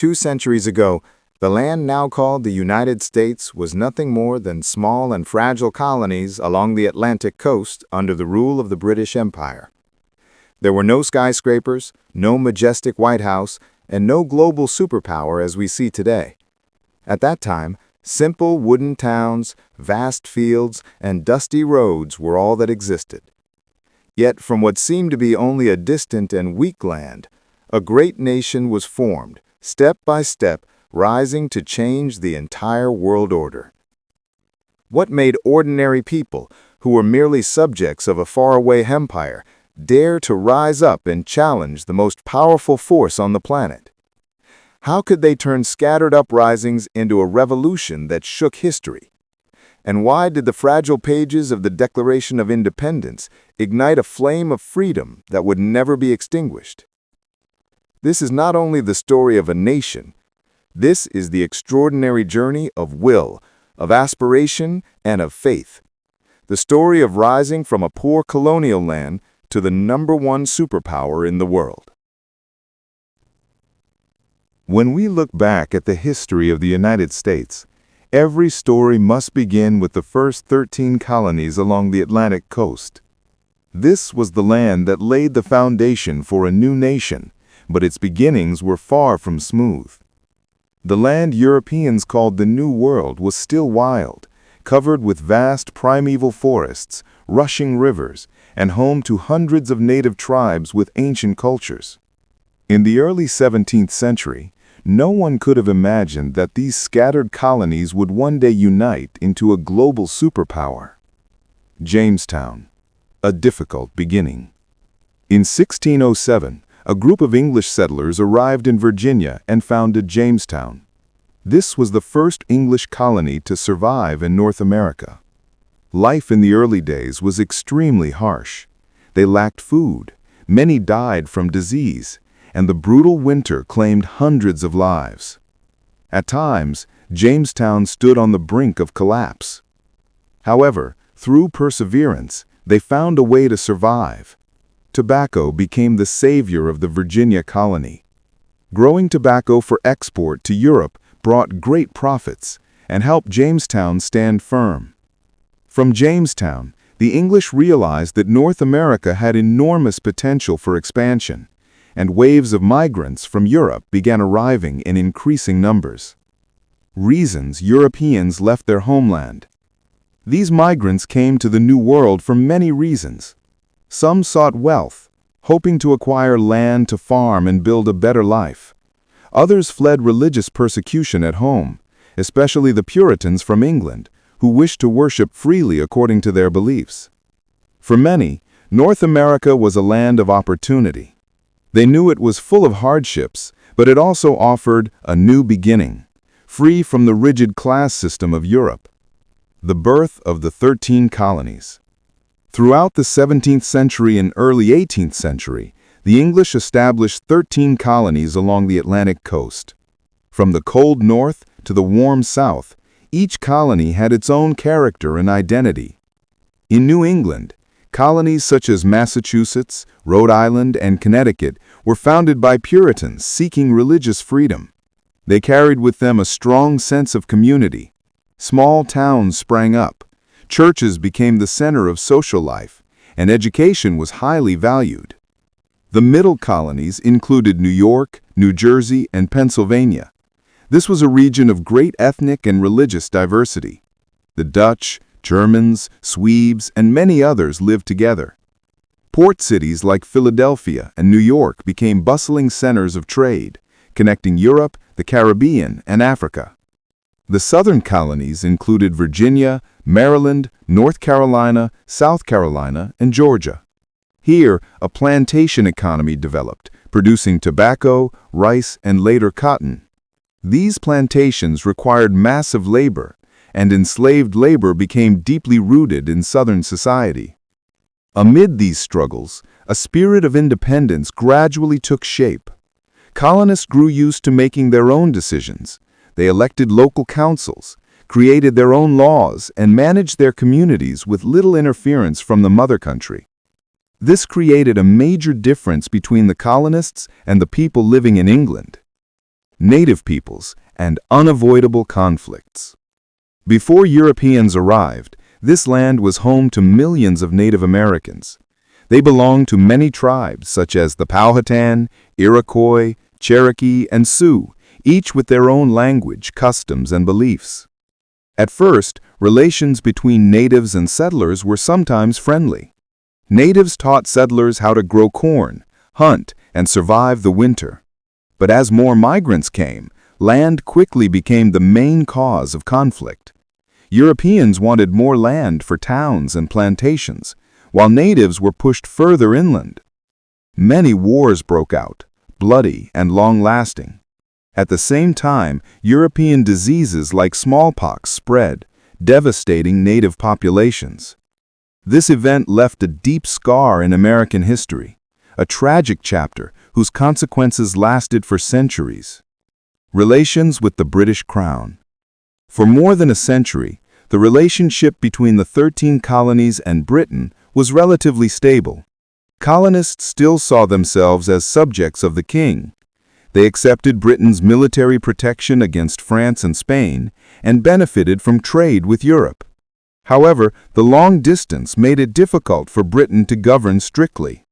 2 centuries ago, the land now called the United States was nothing more than small and fragile colonies along the Atlantic coast under the rule of the British Empire. There were no skyscrapers, no majestic White House, and no global superpower as we see today. At that time, simple wooden towns, vast fields, and dusty roads were all that existed. Yet from what seemed to be only a distant and weak land, a great nation was formed, step by step, rising to change the entire world order. What made ordinary people, who were merely subjects of a faraway empire, dare to rise up and challenge the most powerful force on the planet? How could they turn scattered uprisings into a revolution that shook history? And why did the fragile pages of the Declaration of Independence ignite a flame of freedom that would never be extinguished? This is not only the story of a nation. This is the extraordinary journey of will, of aspiration, and of faith. The story of rising from a poor colonial land to the #1 superpower in the world. When we look back at the history of the United States, every story must begin with the first 13 colonies along the Atlantic coast. This was the land that laid the foundation for a new nation, but its beginnings were far from smooth. The land Europeans called the New World was still wild, covered with vast primeval forests, rushing rivers, and home to hundreds of native tribes with ancient cultures. In the early 17th century, no one could have imagined that these scattered colonies would one day unite into a global superpower. Jamestown, a difficult beginning. In 1607, a group of English settlers arrived in Virginia and founded Jamestown. This was the first English colony to survive in North America. Life in the early days was extremely harsh. They lacked food, many died from disease, and the brutal winter claimed hundreds of lives. At times, Jamestown stood on the brink of collapse. However, through perseverance, they found a way to survive. Tobacco became the savior of the Virginia colony. Growing tobacco for export to Europe brought great profits and helped Jamestown stand firm. From Jamestown, the English realized that North America had enormous potential for expansion, and waves of migrants from Europe began arriving in increasing numbers. Reasons Europeans left their homeland. These migrants came to the New World for many reasons. Some sought wealth, hoping to acquire land to farm and build a better life. Others fled religious persecution at home, especially the Puritans from England, who wished to worship freely according to their beliefs. For many, North America was a land of opportunity. They knew it was full of hardships, but it also offered a new beginning, free from the rigid class system of Europe. The birth of the 13 colonies. Throughout the 17th century and early 18th century, the English established 13 colonies along the Atlantic coast. From the cold north to the warm south, each colony had its own character and identity. In New England, colonies such as Massachusetts, Rhode Island, and Connecticut were founded by Puritans seeking religious freedom. They carried with them a strong sense of community. Small towns sprang up. Churches became the center of social life, and education was highly valued. The middle colonies included New York, New Jersey, and Pennsylvania. This was a region of great ethnic and religious diversity. The Dutch, Germans, Swedes, and many others lived together. Port cities like Philadelphia and New York became bustling centers of trade, connecting Europe, the Caribbean, and Africa. The southern colonies included Virginia, Maryland, North Carolina, South Carolina, and Georgia. Here, a plantation economy developed, producing tobacco, rice, and later cotton. These plantations required massive labor, and enslaved labor became deeply rooted in Southern society. Amid these struggles, a spirit of independence gradually took shape. Colonists grew used to making their own decisions. They elected local councils, created their own laws, and managed their communities with little interference from the mother country. This created a major difference between the colonists and the people living in England. native peoples, and unavoidable conflicts. Before Europeans arrived, this land was home to millions of Native Americans. They belonged to many tribes such as the Powhatan, Iroquois, Cherokee, and Sioux, each with their own language, customs, and beliefs. At first, relations between natives and settlers were sometimes friendly. Natives taught settlers how to grow corn, hunt, and survive the winter. But as more migrants came, land quickly became the main cause of conflict. Europeans wanted more land for towns and plantations, while natives were pushed further inland. Many wars broke out, bloody and long-lasting. At the same time, European diseases like smallpox spread, devastating native populations. This event left a deep scar in American history, a tragic chapter whose consequences lasted for centuries. Relations with the British Crown. For more than a century, the relationship between the 13 colonies and Britain was relatively stable. Colonists still saw themselves as subjects of the king. They accepted Britain's military protection against France and Spain and benefited from trade with Europe. However, the long distance made it difficult for Britain to govern strictly.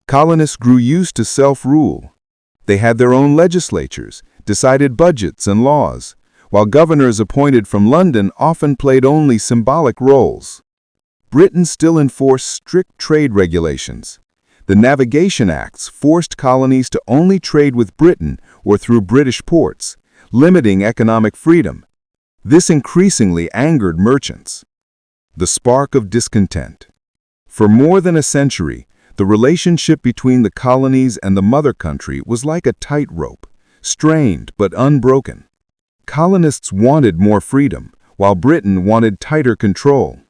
Colonists grew used to self-rule. They had their own legislatures, decided budgets and laws, while governors appointed from London often played only symbolic roles. Britain still enforced strict trade regulations. The Navigation Acts forced colonies to only trade with Britain or through British ports, limiting economic freedom. This increasingly angered merchants. The spark of discontent. For more than a century, the relationship between the colonies and the mother country was like a tightrope, strained but unbroken. Colonists wanted more freedom, while Britain wanted tighter control.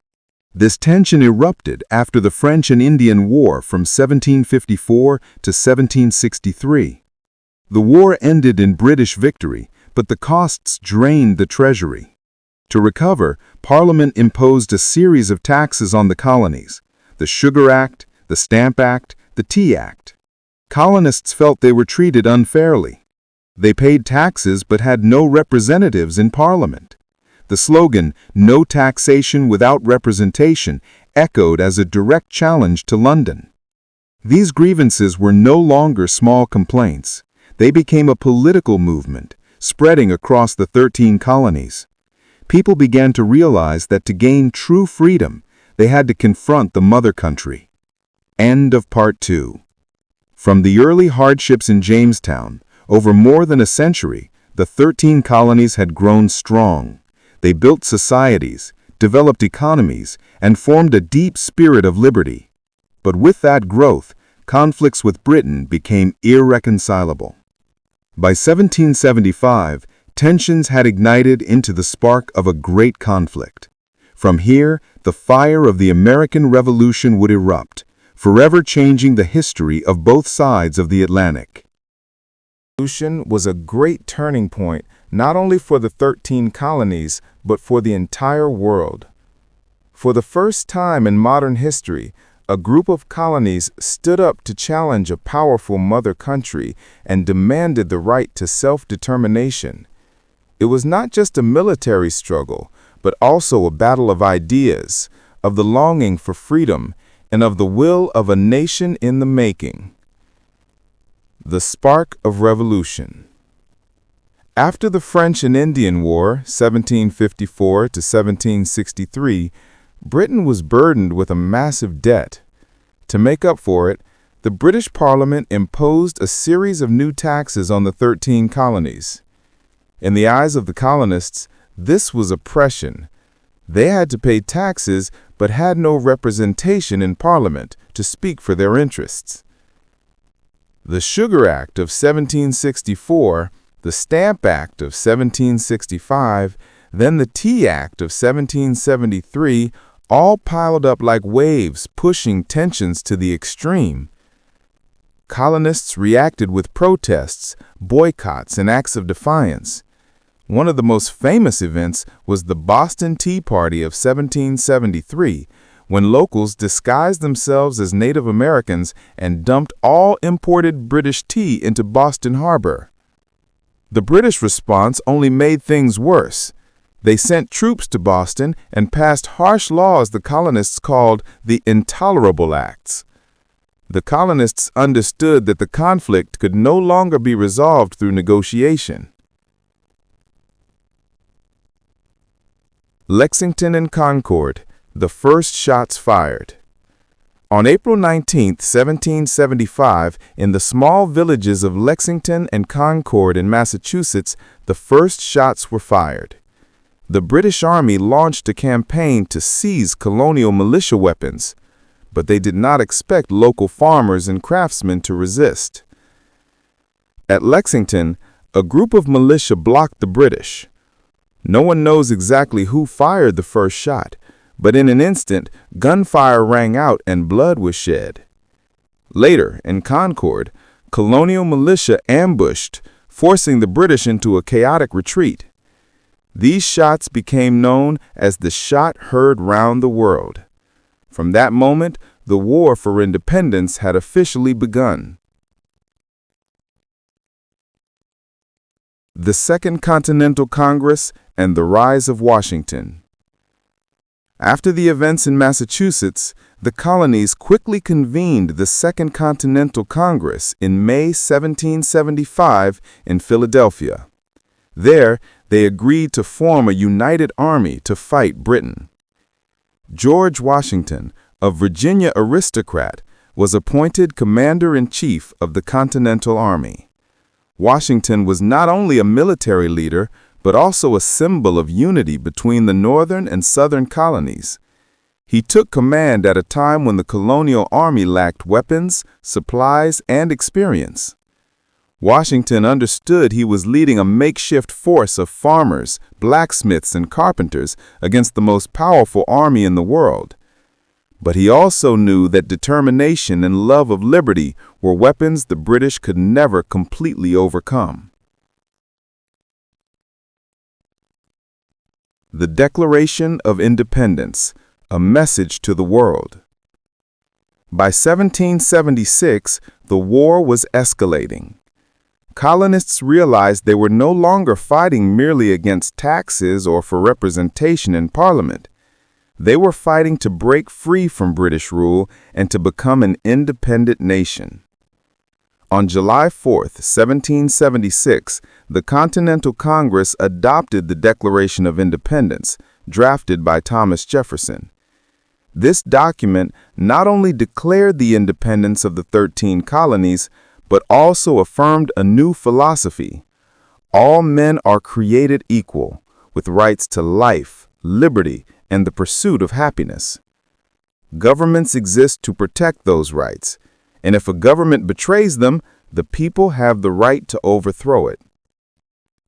This tension erupted after the French and Indian War from 1754 to 1763. The war ended in British victory, but the costs drained the treasury. To recover, Parliament imposed a series of taxes on the colonies: the Sugar Act, the Stamp Act, the Tea Act. Colonists felt they were treated unfairly. They paid taxes but had no representatives in Parliament. The slogan, "No taxation without representation," echoed as a direct challenge to London. These grievances were no longer small complaints. They became a political movement, spreading across the 13 colonies. People began to realize that to gain true freedom, they had to confront the mother country. End of Part 2. From the early hardships in Jamestown, over more than a century, the 13 colonies had grown strong. They built societies, developed economies, and formed a deep spirit of liberty. But with that growth, conflicts with Britain became irreconcilable. By 1775, tensions had ignited into the spark of a great conflict. From here, the fire of the American Revolution would erupt, forever changing the history of both sides of the Atlantic. The Revolution was a great turning point not only for the 13 colonies, but for the entire world. For the first time in modern history, a group of colonies stood up to challenge a powerful mother country and demanded the right to self-determination. It was not just a military struggle, but also a battle of ideas, of the longing for freedom, and of the will of a nation in the making. The spark of revolution. After the French and Indian War, 1754 to 1763, Britain was burdened with a massive debt. To make up for it, the British Parliament imposed a series of new taxes on the 13 colonies. In the eyes of the colonists, this was oppression. They had to pay taxes but had no representation in Parliament to speak for their interests. The Sugar Act of 1764, the Stamp Act of 1765, then the Tea Act of 1773 all piled up like waves, pushing tensions to the extreme. Colonists reacted with protests, boycotts, and acts of defiance. One of the most famous events was the Boston Tea Party of 1773, when locals disguised themselves as Native Americans and dumped all imported British tea into Boston Harbor. The British response only made things worse. They sent troops to Boston and passed harsh laws the colonists called the Intolerable Acts. The colonists understood that the conflict could no longer be resolved through negotiation. Lexington and Concord, the first shots fired. On April 19, 1775, in the small villages of Lexington and Concord in Massachusetts, the first shots were fired. The British Army launched a campaign to seize colonial militia weapons, but they did not expect local farmers and craftsmen to resist. At Lexington, a group of militia blocked the British. No one knows exactly who fired the first shot, but in an instant, gunfire rang out and blood was shed. Later, in Concord, colonial militia ambushed, forcing the British into a chaotic retreat. These shots became known as the shot heard round the world. From that moment, the war for independence had officially begun. The Second Continental Congress and the rise of Washington. After the events in Massachusetts, the colonies quickly convened the Second Continental Congress in May 1775 in Philadelphia. There, they agreed to form a united army to fight Britain. George Washington, a Virginia aristocrat, was appointed commander-in-chief of the Continental Army. Washington was not only a military leader, but also a symbol of unity between the northern and southern colonies. He took command at a time when the colonial army lacked weapons, supplies, and experience. Washington understood he was leading a makeshift force of farmers, blacksmiths, and carpenters against the most powerful army in the world. But he also knew that determination and love of liberty were weapons the British could never completely overcome. The Declaration of Independence, a message to the world. By 1776, the war was escalating. Colonists realized they were no longer fighting merely against taxes or for representation in Parliament. They were fighting to break free from British rule and to become an independent nation. On July 4, 1776, the Continental Congress adopted the Declaration of Independence, drafted by Thomas Jefferson. This document not only declared the independence of the 13 colonies, but also affirmed a new philosophy. All men are created equal, with rights to life, liberty, and the pursuit of happiness. Governments exist to protect those rights, and if a government betrays them, the people have the right to overthrow it.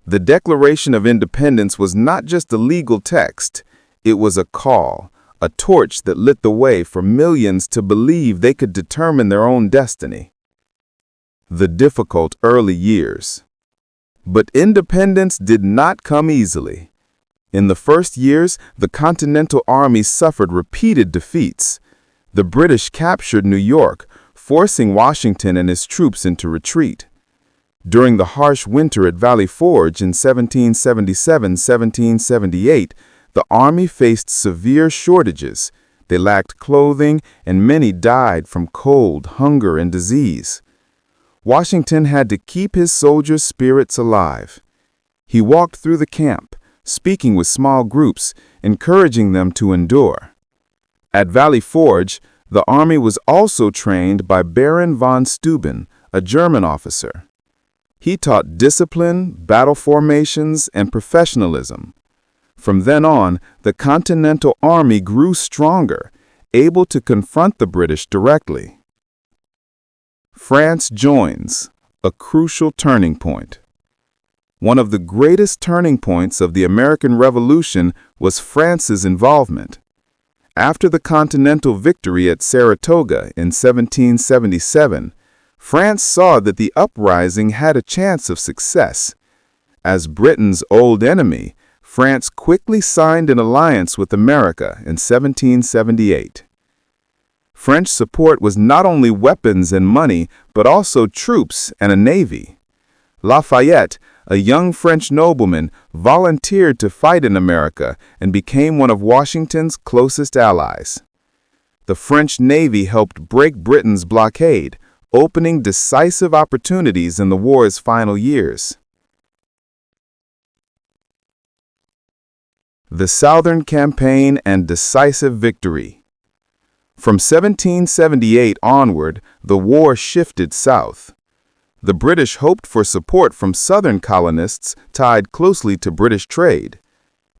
The Declaration of Independence was not just a legal text, it was a call, a torch that lit the way for millions to believe they could determine their own destiny. The difficult early years. But independence did not come easily. In the first years, the Continental Army suffered repeated defeats. The British captured New York, forcing Washington and his troops into retreat. During the harsh winter at Valley Forge in 1777-1778, the army faced severe shortages. They lacked clothing, and many died from cold, hunger, and disease. Washington had to keep his soldiers' spirits alive. He walked through the camp, speaking with small groups, encouraging them to endure. At Valley Forge, the army was also trained by Baron von Steuben, a German officer. He taught discipline, battle formations, and professionalism. From then on, the Continental Army grew stronger, able to confront the British directly. France joins, a crucial turning point. One of the greatest turning points of the American Revolution was France's involvement. After the Continental victory at Saratoga in 1777, France saw that the uprising had a chance of success. As Britain's old enemy, France quickly signed an alliance with America in 1778. French support was not only weapons and money, but also troops and a navy. Lafayette, a young French nobleman, volunteered to fight in America and became one of Washington's closest allies. The French Navy helped break Britain's blockade, opening decisive opportunities in the war's final years. The Southern Campaign and Decisive Victory. From 1778 onward, the war shifted south. The British hoped for support from Southern colonists tied closely to British trade.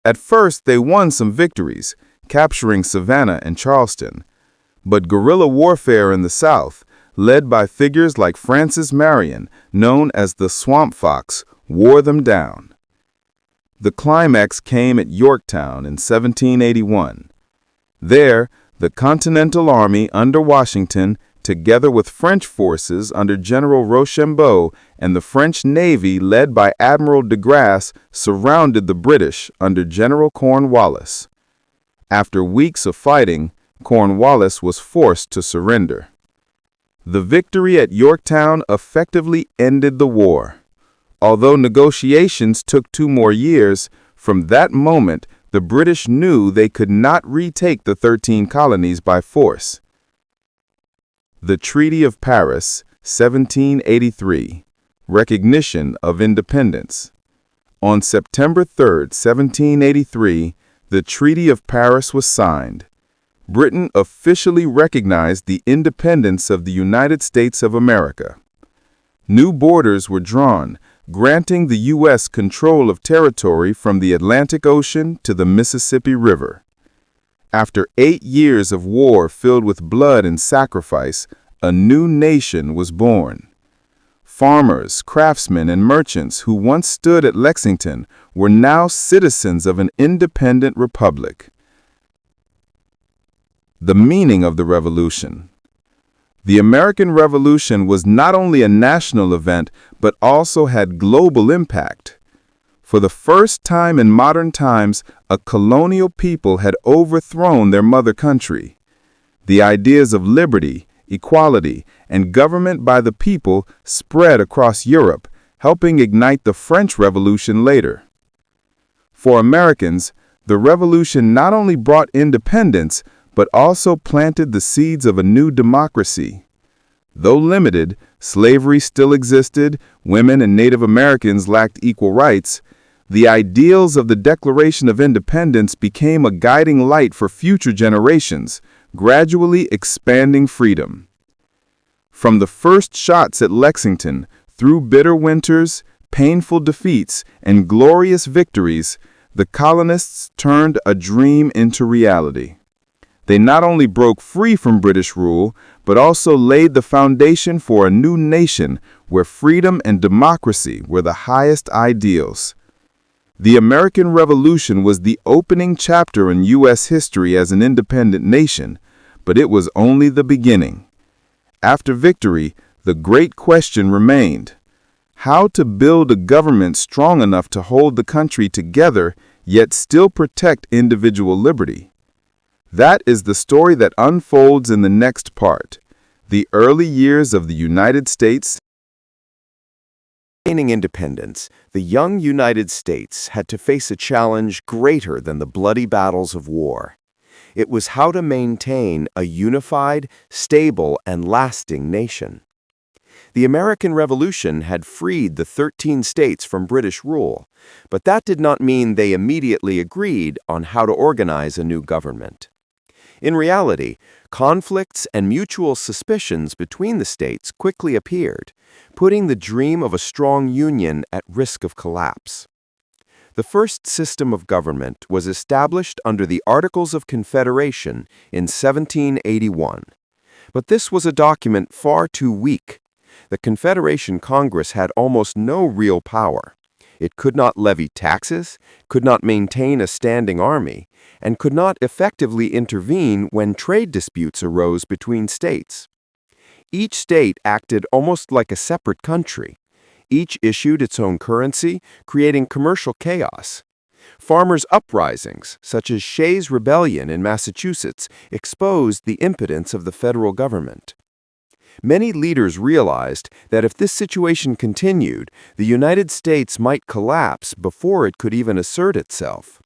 At first, they won some victories, capturing Savannah and Charleston. But guerrilla warfare in the South, led by figures like Francis Marion, known as the Swamp Fox, wore them down. The climax came at Yorktown in 1781. There, the Continental Army under Washington, together with French forces under General Rochambeau and the French Navy led by Admiral de Grasse, surrounded the British under General Cornwallis. After weeks of fighting, Cornwallis was forced to surrender. The victory at Yorktown effectively ended the war. Although negotiations took 2 more years, from that moment the British knew they could not retake the 13 colonies by force. The Treaty of Paris, 1783. Recognition of independence. On September 3, 1783, the Treaty of Paris was signed. Britain officially recognized the independence of the United States of America. New borders were drawn, granting the U.S. control of territory from the Atlantic Ocean to the Mississippi River. After 8 years of war filled with blood and sacrifice, a new nation was born. Farmers, craftsmen, and merchants who once stood at Lexington were now citizens of an independent republic. The meaning of the Revolution. The American Revolution was not only a national event, but also had global impact. For the first time in modern times, a colonial people had overthrown their mother country. The ideas of liberty, equality, and government by the people spread across Europe, helping ignite the French Revolution later. For Americans, the Revolution not only brought independence, but also planted the seeds of a new democracy. Though limited, slavery still existed, women and Native Americans lacked equal rights. The ideals of the Declaration of Independence became a guiding light for future generations, gradually expanding freedom. From the first shots at Lexington, through bitter winters, painful defeats, and glorious victories, the colonists turned a dream into reality. They not only broke free from British rule, but also laid the foundation for a new nation where freedom and democracy were the highest ideals. The American Revolution was the opening chapter in U.S. history as an independent nation, but it was only the beginning. After victory, the great question remained: how to build a government strong enough to hold the country together, yet still protect individual liberty. That is the story that unfolds in the next part, the early years of the United States. Gaining independence, the young United States had to face a challenge greater than the bloody battles of war. It was how to maintain a unified, stable, and lasting nation. The American Revolution had freed the 13 states from British rule, but that did not mean they immediately agreed on how to organize a new government. In reality, conflicts and mutual suspicions between the states quickly appeared, putting the dream of a strong union at risk of collapse. The first system of government was established under the Articles of Confederation in 1781. But this was a document far too weak. The Confederation Congress had almost no real power. It could not levy taxes, could not maintain a standing army, and could not effectively intervene when trade disputes arose between states. Each state acted almost like a separate country. Each issued its own currency, creating commercial chaos. Farmers' uprisings, such as Shays' Rebellion in Massachusetts, exposed the impotence of the federal government. Many leaders realized that if this situation continued, the United States might collapse before it could even assert itself.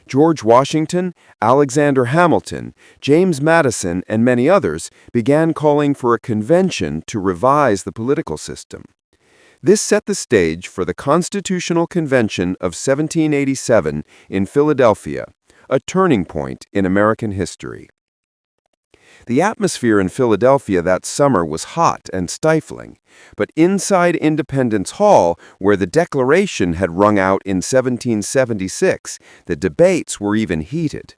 George Washington, Alexander Hamilton, James Madison, and many others began calling for a convention to revise the political system. This set the stage for the Constitutional Convention of 1787 in Philadelphia, a turning point in American history. The atmosphere in Philadelphia that summer was hot and stifling, but inside Independence Hall, where the Declaration had rung out in 1776, the debates were even heated.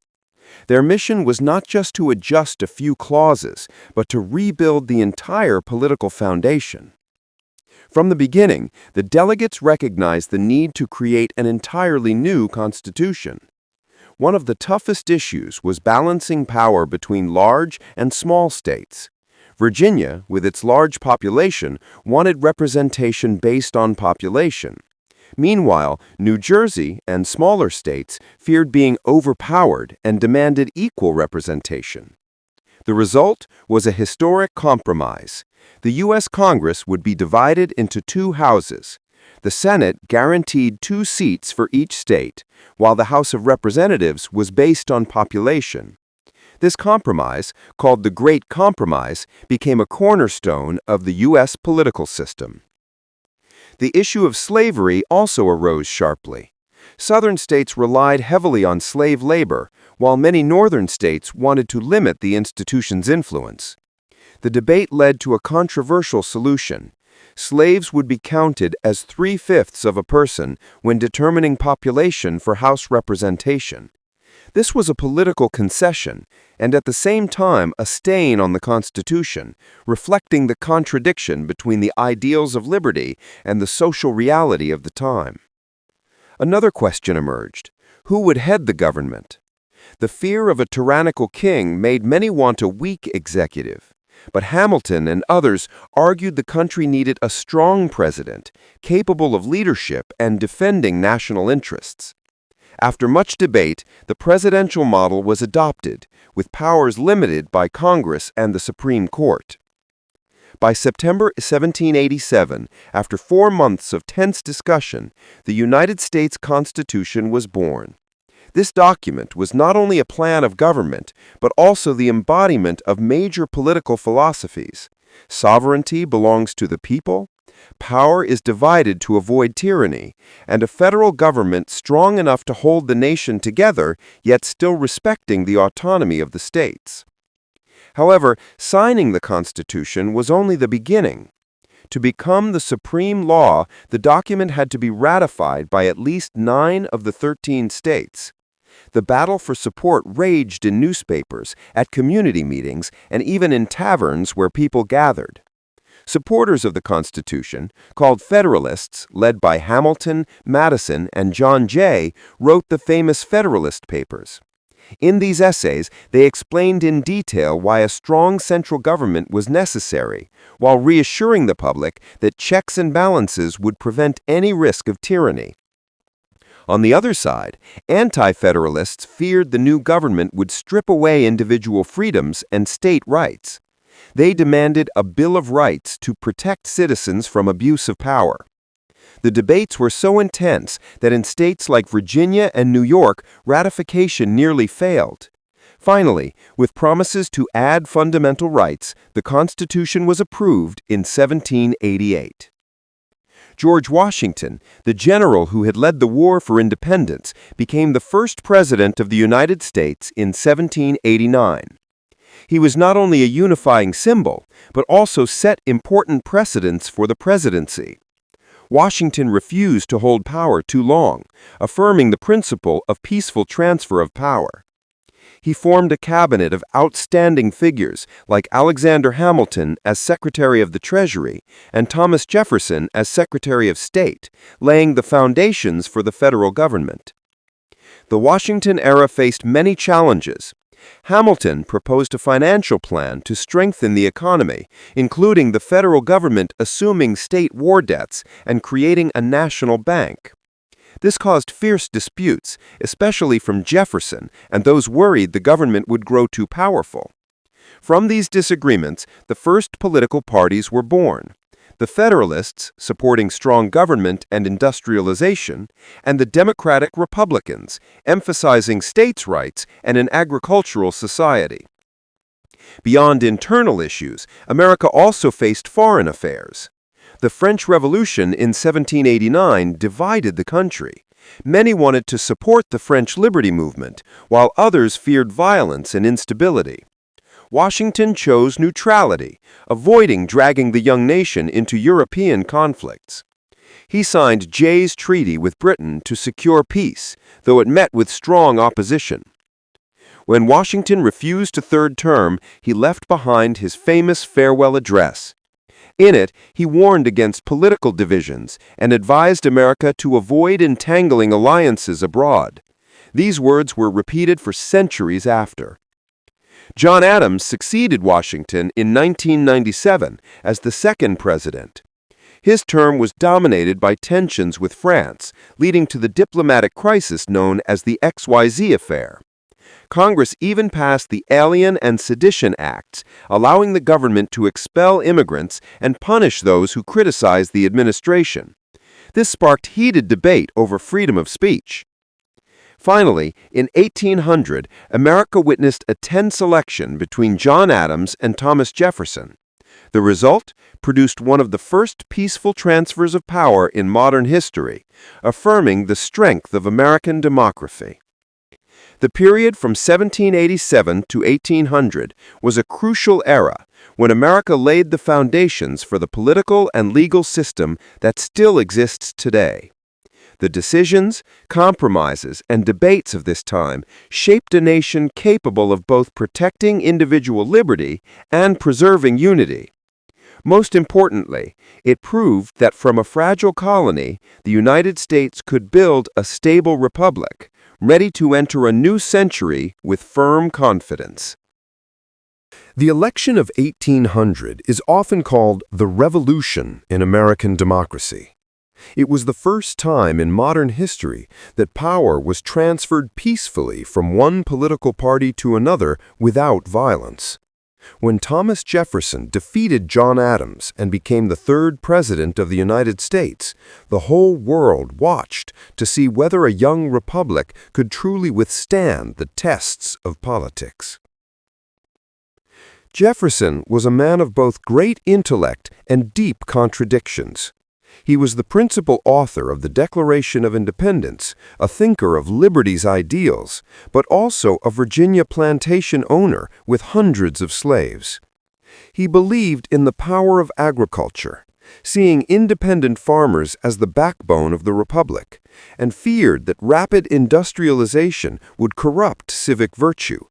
Their mission was not just to adjust a few clauses, but to rebuild the entire political foundation. From the beginning, the delegates recognized the need to create an entirely new constitution. One of the toughest issues was balancing power between large and small states. Virginia, with its large population, wanted representation based on population. Meanwhile, New Jersey and smaller states feared being overpowered and demanded equal representation. The result was a historic compromise. The U.S. Congress would be divided into two houses. The Senate guaranteed 2 seats for each state, while the House of Representatives was based on population. This compromise, called the Great Compromise, became a cornerstone of the U.S. political system. The issue of slavery also arose sharply. Southern states relied heavily on slave labor, while many northern states wanted to limit the institution's influence. The debate led to a controversial solution. Slaves would be counted as 3/5 of a person when determining population for House representation. This was a political concession, and at the same time a stain on the Constitution, reflecting the contradiction between the ideals of liberty and the social reality of the time. Another question emerged: who would head the government? The fear of a tyrannical king made many want a weak executive. But Hamilton and others argued the country needed a strong president, capable of leadership and defending national interests. After much debate, the presidential model was adopted, with powers limited by Congress and the Supreme Court. By September 1787, after 4 months of tense discussion, the United States Constitution was born. This document was not only a plan of government, but also the embodiment of major political philosophies. Sovereignty belongs to the people, power is divided to avoid tyranny, and a federal government strong enough to hold the nation together, yet still respecting the autonomy of the states. However, signing the Constitution was only the beginning. To become the supreme law, the document had to be ratified by at least 9 of the 13 states. The battle for support raged in newspapers, at community meetings, and even in taverns where people gathered. Supporters of the Constitution, called Federalists, led by Hamilton, Madison, and John Jay, wrote the famous Federalist Papers. In these essays, they explained in detail why a strong central government was necessary, while reassuring the public that checks and balances would prevent any risk of tyranny. On the other side, anti-federalists feared the new government would strip away individual freedoms and state rights. They demanded a Bill of Rights to protect citizens from abuse of power. The debates were so intense that in states like Virginia and New York, ratification nearly failed. Finally, with promises to add fundamental rights, the Constitution was approved in 1788. George Washington, the general who had led the War for Independence, became the first president of the United States in 1789. He was not only a unifying symbol, but also set important precedents for the presidency. Washington refused to hold power too long, affirming the principle of peaceful transfer of power. He formed a cabinet of outstanding figures like Alexander Hamilton as Secretary of the Treasury and Thomas Jefferson as Secretary of State, laying the foundations for the federal government. The Washington era faced many challenges. Hamilton proposed a financial plan to strengthen the economy, including the federal government assuming state war debts and creating a national bank. This caused fierce disputes, especially from Jefferson and those worried the government would grow too powerful. From these disagreements, the first political parties were born: the Federalists, supporting strong government and industrialization, and the Democratic Republicans, emphasizing states' rights and an agricultural society. Beyond internal issues, America also faced foreign affairs. The French Revolution in 1789 divided the country. Many wanted to support the French liberty movement, while others feared violence and instability. Washington chose neutrality, avoiding dragging the young nation into European conflicts. He signed Jay's Treaty with Britain to secure peace, though it met with strong opposition. When Washington refused a third term, he left behind his famous farewell address. In it, he warned against political divisions and advised America to avoid entangling alliances abroad. These words were repeated for centuries after. John Adams succeeded Washington in 1997 as the second president. His term was dominated by tensions with France, leading to the diplomatic crisis known as the XYZ affair. Congress even passed the Alien and Sedition Acts, allowing the government to expel immigrants and punish those who criticized the administration. This sparked heated debate over freedom of speech. Finally, in 1800, America witnessed a tense election between John Adams and Thomas Jefferson. The result produced one of the first peaceful transfers of power in modern history, affirming the strength of American democracy. The period from 1787 to 1800 was a crucial era when America laid the foundations for the political and legal system that still exists today. The decisions, compromises, and debates of this time shaped a nation capable of both protecting individual liberty and preserving unity. Most importantly, it proved that from a fragile colony, the United States could build a stable republic, ready to enter a new century with firm confidence. The election of 1800 is often called the Revolution in American democracy. It was the first time in modern history that power was transferred peacefully from one political party to another without violence. When Thomas Jefferson defeated John Adams and became the third president of the United States, the whole world watched to see whether a young republic could truly withstand the tests of politics. Jefferson was a man of both great intellect and deep contradictions. He was the principal author of the Declaration of Independence, a thinker of liberty's ideals, but also a Virginia plantation owner with hundreds of slaves. He believed in the power of agriculture, seeing independent farmers as the backbone of the republic, and feared that rapid industrialization would corrupt civic virtue.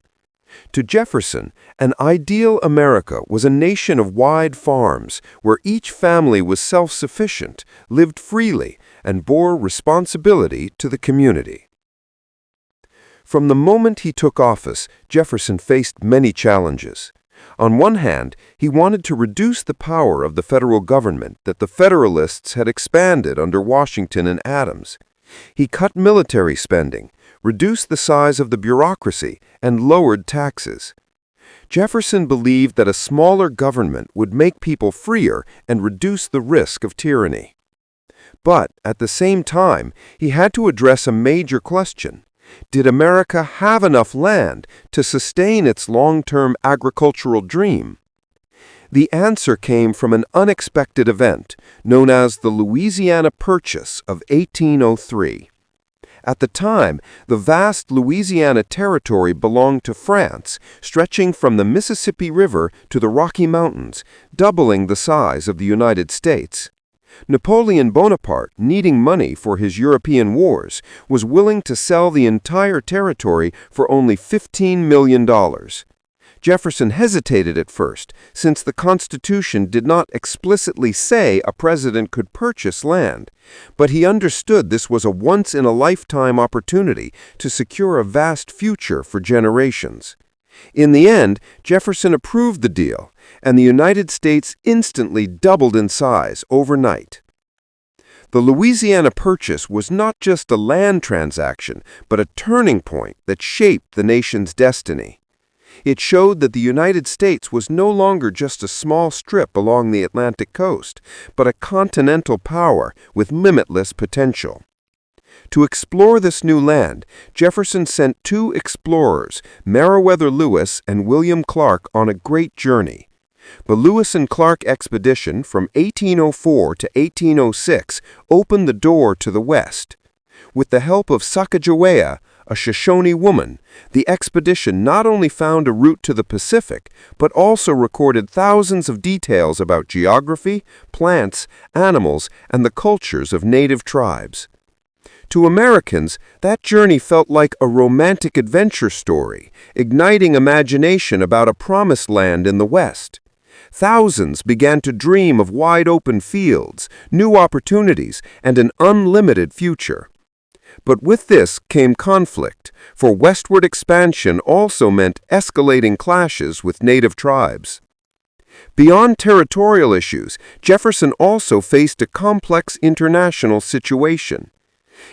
To Jefferson, an ideal America was a nation of wide farms where each family was self-sufficient, lived freely, and bore responsibility to the community. From the moment he took office, Jefferson faced many challenges. On one hand, he wanted to reduce the power of the federal government that the Federalists had expanded under Washington and Adams. He cut military spending, reduced the size of the bureaucracy, and lowered taxes. Jefferson believed that a smaller government would make people freer and reduce the risk of tyranny. But at the same time, he had to address a major question. Did America have enough land to sustain its long-term agricultural dream? The answer came from an unexpected event known as the Louisiana Purchase of 1803. At the time, the vast Louisiana territory belonged to France, stretching from the Mississippi River to the Rocky Mountains, doubling the size of the United States. Napoleon Bonaparte, needing money for his European wars, was willing to sell the entire territory for only $15 million. Jefferson hesitated at first, since the Constitution did not explicitly say a president could purchase land, but he understood this was a once-in-a-lifetime opportunity to secure a vast future for generations. In the end, Jefferson approved the deal, and the United States instantly doubled in size overnight. The Louisiana Purchase was not just a land transaction, but a turning point that shaped the nation's destiny. It showed that the United States was no longer just a small strip along the Atlantic coast, but a continental power with limitless potential. To explore this new land, Jefferson sent two explorers, Meriwether Lewis and William Clark, on a great journey. The Lewis and Clark expedition from 1804 to 1806 opened the door to the West. With the help of Sacagawea, a Shoshone woman, the expedition not only found a route to the Pacific, but also recorded thousands of details about geography, plants, animals, and the cultures of native tribes. To Americans, that journey felt like a romantic adventure story, igniting imagination about a promised land in the West. Thousands began to dream of wide-open fields, new opportunities, and an unlimited future. But with this came conflict, for westward expansion also meant escalating clashes with native tribes. Beyond territorial issues, Jefferson also faced a complex international situation.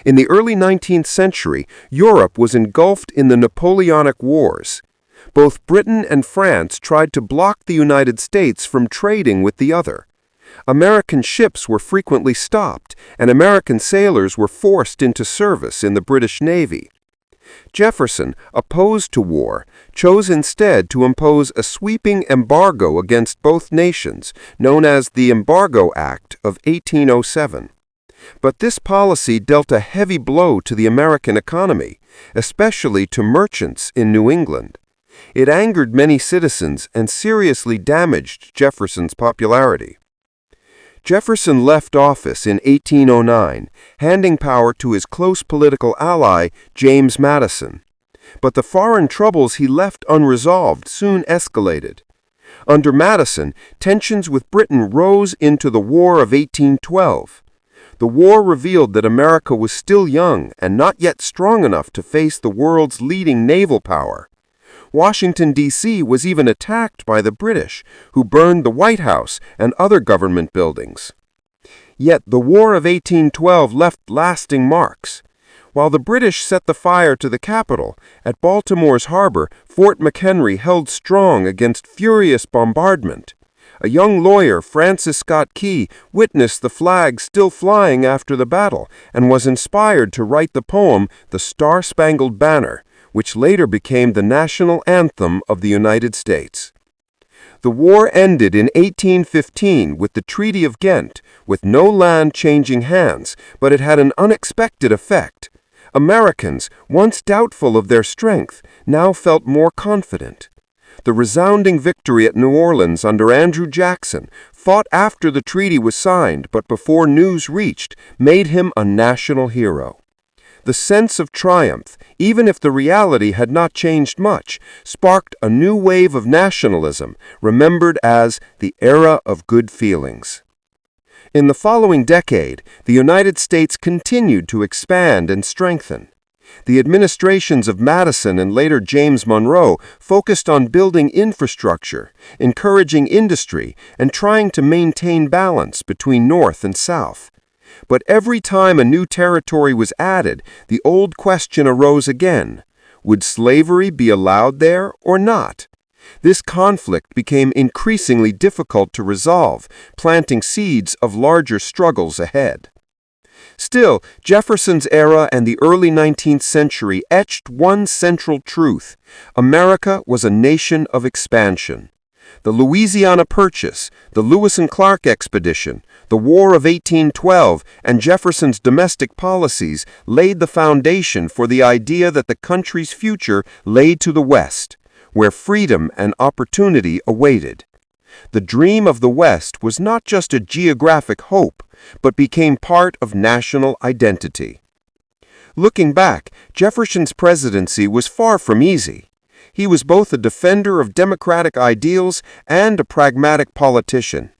In the early 19th century, Europe was engulfed in the Napoleonic Wars. Both Britain and France tried to block the United States from trading with the other. American ships were frequently stopped, and American sailors were forced into service in the British Navy. Jefferson, opposed to war, chose instead to impose a sweeping embargo against both nations, known as the Embargo Act of 1807. But this policy dealt a heavy blow to the American economy, especially to merchants in New England. It angered many citizens and seriously damaged Jefferson's popularity. Jefferson left office in 1809, handing power to his close political ally, James Madison. But the foreign troubles he left unresolved soon escalated. Under Madison, tensions with Britain rose into the War of 1812. The war revealed that America was still young and not yet strong enough to face the world's leading naval power. Washington, D.C. was even attacked by the British, who burned the White House and other government buildings. Yet the War of 1812 left lasting marks. While the British set the fire to the Capitol, at Baltimore's harbor, Fort McHenry held strong against furious bombardment. A young lawyer, Francis Scott Key, witnessed the flag still flying after the battle and was inspired to write the poem The Star-Spangled Banner, which later became the national anthem of the United States. The war ended in 1815 with the Treaty of Ghent, with no land changing hands, but it had an unexpected effect. Americans, once doubtful of their strength, now felt more confident. The resounding victory at New Orleans under Andrew Jackson, fought after the treaty was signed but before news reached, made him a national hero. The sense of triumph, even if the reality had not changed much, sparked a new wave of nationalism, remembered as the era of good feelings. In the following decade, the United States continued to expand and strengthen. The administrations of Madison and later James Monroe focused on building infrastructure, encouraging industry, and trying to maintain balance between North and South. But every time a new territory was added, the old question arose again: would slavery be allowed there or not? This conflict became increasingly difficult to resolve, planting seeds of larger struggles ahead. Still, Jefferson's era and the early 19th century etched one central truth: America was a nation of expansion. The Louisiana Purchase, the Lewis and Clark expedition, the War of 1812, and Jefferson's domestic policies laid the foundation for the idea that the country's future lay to the West, where freedom and opportunity awaited. The dream of the West was not just a geographic hope, but became part of national identity. Looking back, Jefferson's presidency was far from easy. He was both a defender of democratic ideals and a pragmatic politician.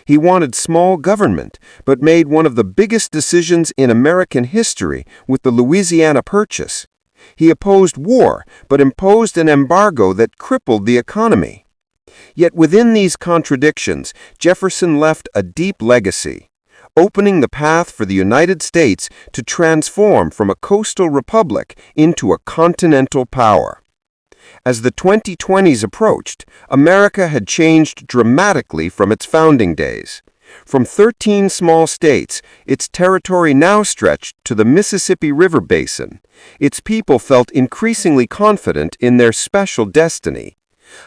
He wanted small government, but made one of the biggest decisions in American history with the Louisiana Purchase. He opposed war, but imposed an embargo that crippled the economy. Yet within these contradictions, Jefferson left a deep legacy, opening the path for the United States to transform from a coastal republic into a continental power. As the 2020s approached, America had changed dramatically from its founding days. From 13 small states, its territory now stretched to the Mississippi River basin. Its people felt increasingly confident in their special destiny.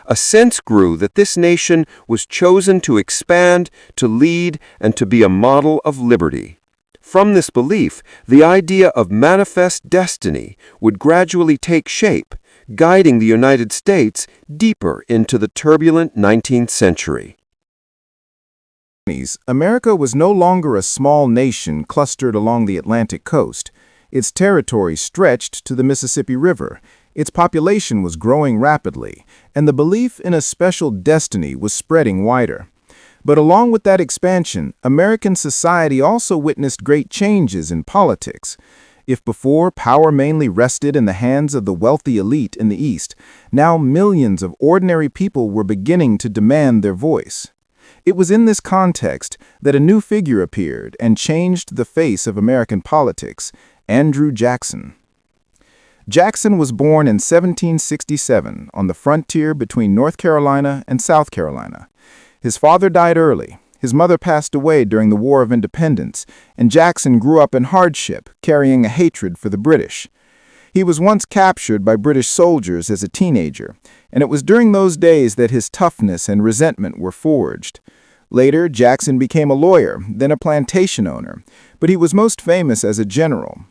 A sense grew that this nation was chosen to expand, to lead, and to be a model of liberty. From this belief, the idea of manifest destiny would gradually take shape, guiding the United States deeper into the turbulent 19th century. America was no longer a small nation clustered along the Atlantic coast. Its territory stretched to the Mississippi River. Its population was growing rapidly, and the belief in a special destiny was spreading wider. But along with that expansion, American society also witnessed great changes in politics. If before power mainly rested in the hands of the wealthy elite in the East, now millions of ordinary people were beginning to demand their voice. It was in this context that a new figure appeared and changed the face of American politics, Andrew Jackson. Jackson was born in 1767 on the frontier between North Carolina and South Carolina. His father died early, his mother passed away during the War of Independence, and Jackson grew up in hardship, carrying a hatred for the British. He was once captured by British soldiers as a teenager, and it was during those days that his toughness and resentment were forged. Later, Jackson became a lawyer, then a plantation owner, but he was most famous as a general.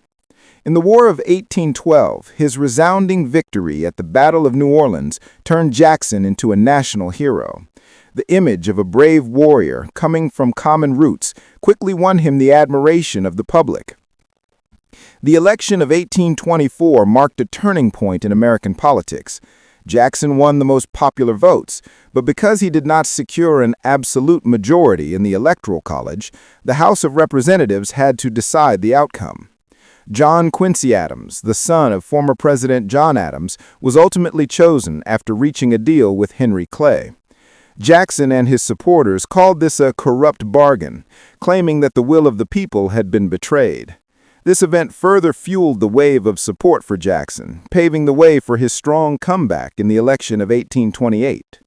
In the War of 1812, his resounding victory at the Battle of New Orleans turned Jackson into a national hero. The image of a brave warrior coming from common roots quickly won him the admiration of the public. The election of 1824 marked a turning point in American politics. Jackson won the most popular votes, but because he did not secure an absolute majority in the Electoral College, the House of Representatives had to decide the outcome. John Quincy Adams, the son of former President John Adams, was ultimately chosen after reaching a deal with Henry Clay. Jackson and his supporters called this a corrupt bargain, claiming that the will of the people had been betrayed. This event further fueled the wave of support for Jackson, paving the way for his strong comeback in the election of 1828.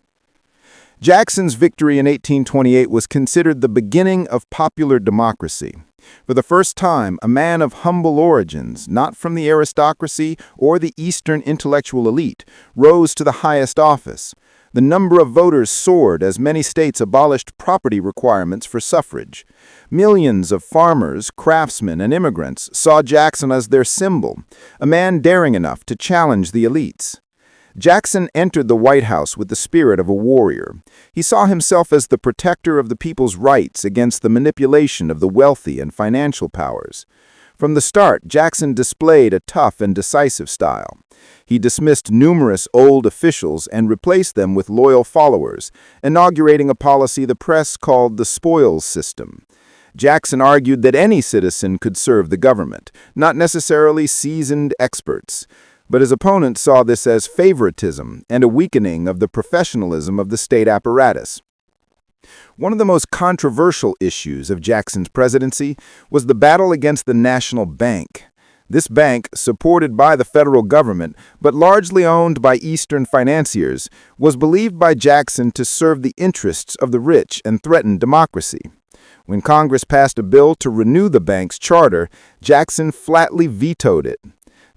Jackson's victory in 1828 was considered the beginning of popular democracy. For the first time, a man of humble origins, not from the aristocracy or the Eastern intellectual elite, rose to the highest office. The number of voters soared as many states abolished property requirements for suffrage. Millions of farmers, craftsmen, and immigrants saw Jackson as their symbol, a man daring enough to challenge the elites. Jackson entered the White House with the spirit of a warrior. He saw himself as the protector of the people's rights against the manipulation of the wealthy and financial powers. From the start, Jackson displayed a tough and decisive style. He dismissed numerous old officials and replaced them with loyal followers, inaugurating a policy the press called the spoils system. Jackson argued that any citizen could serve the government, not necessarily seasoned experts. But his opponents saw this as favoritism and a weakening of the professionalism of the state apparatus. One of the most controversial issues of Jackson's presidency was the battle against the National Bank. This bank, supported by the federal government but largely owned by Eastern financiers, was believed by Jackson to serve the interests of the rich and threaten democracy. When Congress passed a bill to renew the bank's charter, Jackson flatly vetoed it.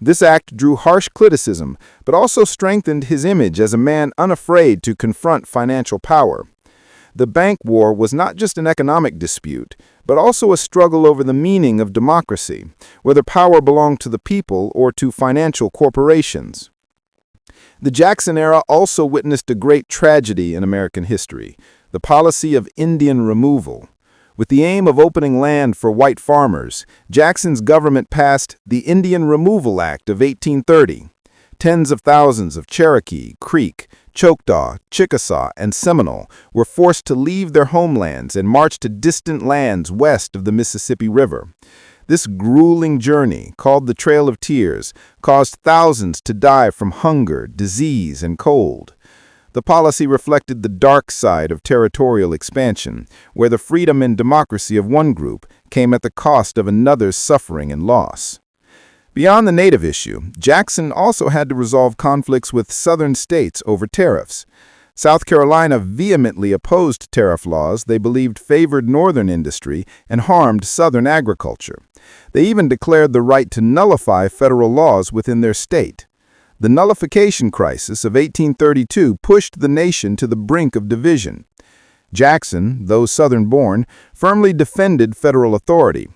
This act drew harsh criticism, but also strengthened his image as a man unafraid to confront financial power. The bank war was not just an economic dispute, but also a struggle over the meaning of democracy, whether power belonged to the people or to financial corporations. The Jackson era also witnessed a great tragedy in American history, the policy of Indian removal. With the aim of opening land for white farmers, Jackson's government passed the Indian Removal Act of 1830. Tens of thousands of Cherokee, Creek, Choctaw, Chickasaw, and Seminole were forced to leave their homelands and march to distant lands west of the Mississippi River. This grueling journey, called the Trail of Tears, caused thousands to die from hunger, disease, and cold. The policy reflected the dark side of territorial expansion, where the freedom and democracy of one group came at the cost of another's suffering and loss. Beyond the native issue, Jackson also had to resolve conflicts with southern states over tariffs. South Carolina vehemently opposed tariff laws they believed favored northern industry and harmed southern agriculture. They even declared the right to nullify federal laws within their state. The nullification crisis of 1832 pushed the nation to the brink of division. Jackson, though Southern-born, firmly defended federal authority.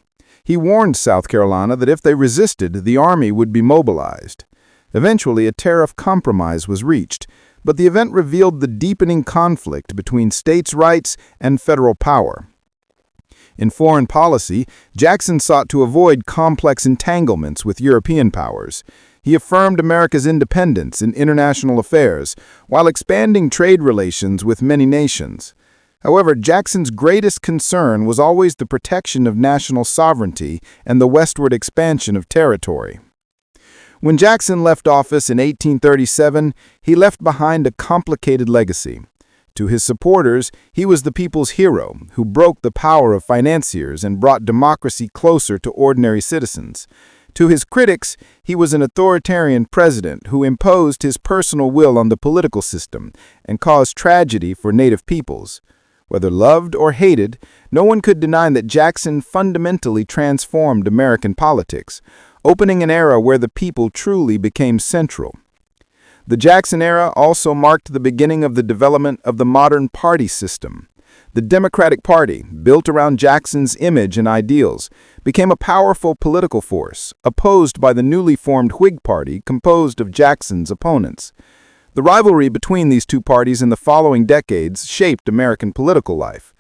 He warned South Carolina that if they resisted, the army would be mobilized. Eventually, a tariff compromise was reached, but the event revealed the deepening conflict between states' rights and federal power. In foreign policy, Jackson sought to avoid complex entanglements with European powers. He affirmed America's independence in international affairs, while expanding trade relations with many nations. However, Jackson's greatest concern was always the protection of national sovereignty and the westward expansion of territory. When Jackson left office in 1837, he left behind a complicated legacy. To his supporters, he was the people's hero who broke the power of financiers and brought democracy closer to ordinary citizens. To his critics, he was an authoritarian president who imposed his personal will on the political system and caused tragedy for native peoples. Whether loved or hated, no one could deny that Jackson fundamentally transformed American politics, opening an era where the people truly became central. The Jackson era also marked the beginning of the development of the modern party system. The Democratic Party, built around Jackson's image and ideals, became a powerful political force, opposed by the newly formed Whig Party composed of Jackson's opponents. The rivalry between these two parties in the following decades shaped American political life.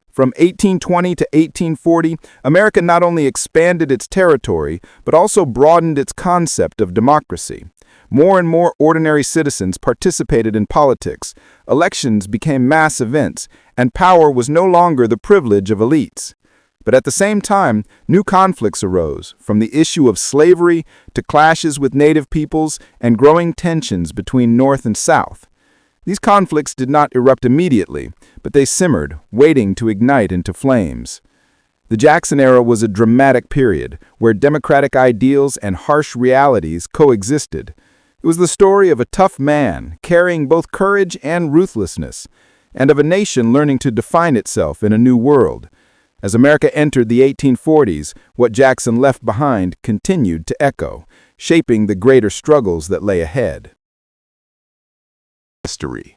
From 1820 to 1840, America not only expanded its territory, but also broadened its concept of democracy. More and more ordinary citizens participated in politics, elections became mass events, and power was no longer the privilege of elites. But at the same time, new conflicts arose, from the issue of slavery to clashes with native peoples and growing tensions between North and South. These conflicts did not erupt immediately, but they simmered, waiting to ignite into flames. The Jackson era was a dramatic period where democratic ideals and harsh realities coexisted. It was the story of a tough man carrying both courage and ruthlessness, and of a nation learning to define itself in a new world. As America entered the 1840s, what Jackson left behind continued to echo, shaping the greater struggles that lay ahead. History.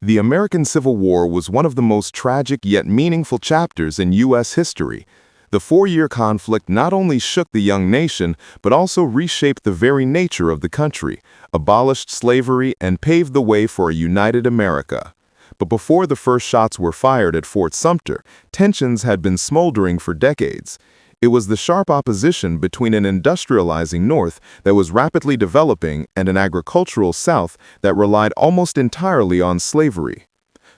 The American Civil War was one of the most tragic yet meaningful chapters in U.S. history. The four-year conflict not only shook the young nation, but also reshaped the very nature of the country, abolished slavery, and paved the way for a united America. But before the first shots were fired at Fort Sumter, tensions had been smoldering for decades. It was the sharp opposition between an industrializing North that was rapidly developing and an agricultural South that relied almost entirely on slavery.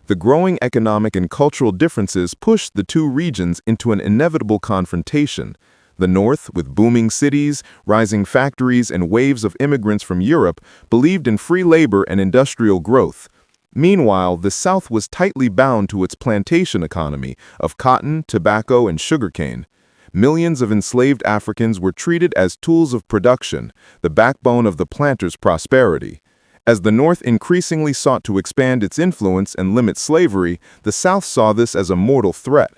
The growing economic and cultural differences pushed the two regions into an inevitable confrontation. The North, with booming cities, rising factories, and waves of immigrants from Europe, believed in free labor and industrial growth. Meanwhile, the South was tightly bound to its plantation economy of cotton, tobacco, and sugarcane. Millions of enslaved Africans were treated as tools of production, the backbone of the planters' prosperity. As the North increasingly sought to expand its influence and limit slavery, the South saw this as a mortal threat.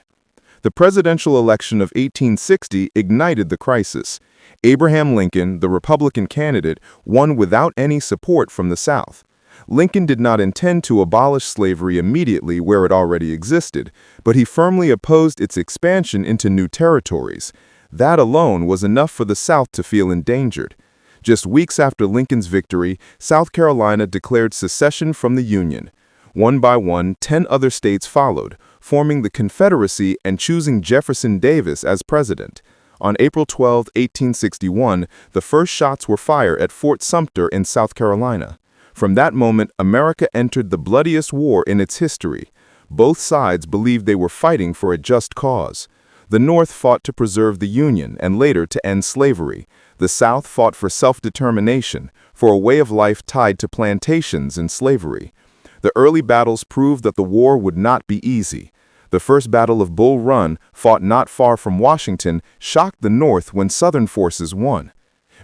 The presidential election of 1860 ignited the crisis. Abraham Lincoln, the Republican candidate, won without any support from the South. Lincoln did not intend to abolish slavery immediately where it already existed, but he firmly opposed its expansion into new territories. That alone was enough for the South to feel endangered. Just weeks after Lincoln's victory, South Carolina declared secession from the Union. One by one, 10 other states followed, forming the Confederacy and choosing Jefferson Davis as president. On April 12, 1861, the first shots were fired at Fort Sumter in South Carolina. From that moment, America entered the bloodiest war in its history. Both sides believed they were fighting for a just cause. The North fought to preserve the Union and later to end slavery. The South fought for self-determination, for a way of life tied to plantations and slavery. The early battles proved that the war would not be easy. The first Battle of Bull Run, fought not far from Washington, shocked the North when Southern forces won.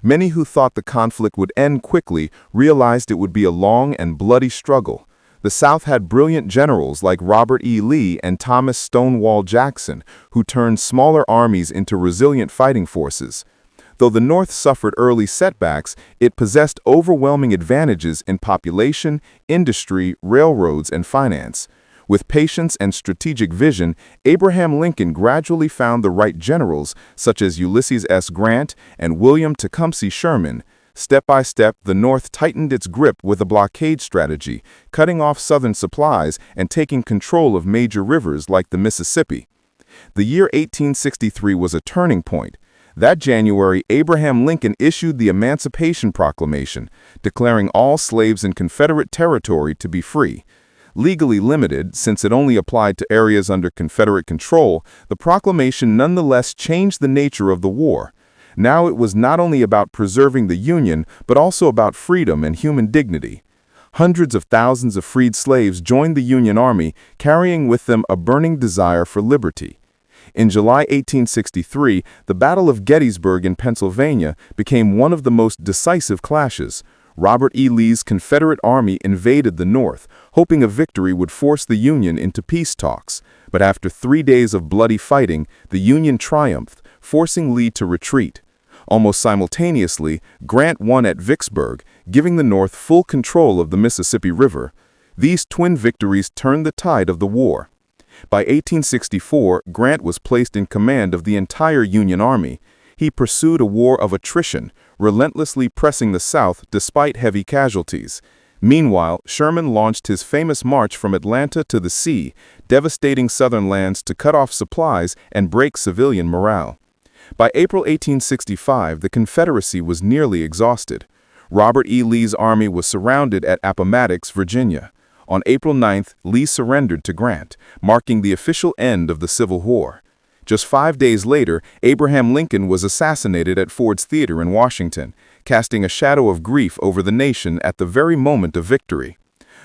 Many who thought the conflict would end quickly realized it would be a long and bloody struggle. The South had brilliant generals like Robert E. Lee and Thomas Stonewall Jackson, who turned smaller armies into resilient fighting forces. Though the North suffered early setbacks, it possessed overwhelming advantages in population, industry, railroads, and finance. With patience and strategic vision, Abraham Lincoln gradually found the right generals, such as Ulysses S. Grant and William Tecumseh Sherman. Step by step, the North tightened its grip with a blockade strategy, cutting off Southern supplies and taking control of major rivers like the Mississippi. The year 1863 was a turning point. That January, Abraham Lincoln issued the Emancipation Proclamation, declaring all slaves in Confederate territory to be free. Legally limited, since it only applied to areas under Confederate control, the proclamation nonetheless changed the nature of the war. Now it was not only about preserving the Union, but also about freedom and human dignity. Hundreds of thousands of freed slaves joined the Union Army, carrying with them a burning desire for liberty. In July 1863, the Battle of Gettysburg in Pennsylvania became one of the most decisive clashes. Robert E. Lee's Confederate Army invaded the North, hoping a victory would force the Union into peace talks. But after 3 days of bloody fighting, the Union triumphed, forcing Lee to retreat. Almost simultaneously, Grant won at Vicksburg, giving the North full control of the Mississippi River. These twin victories turned the tide of the war. By 1864, Grant was placed in command of the entire Union Army. He pursued a war of attrition, relentlessly pressing the South despite heavy casualties. Meanwhile, Sherman launched his famous march from Atlanta to the sea, devastating Southern lands to cut off supplies and break civilian morale. By April 1865, the Confederacy was nearly exhausted. Robert E. Lee's army was surrounded at Appomattox, Virginia. On April 9th, Lee surrendered to Grant, marking the official end of the Civil War. Just 5 days later, Abraham Lincoln was assassinated at Ford's Theater in Washington, casting a shadow of grief over the nation at the very moment of victory.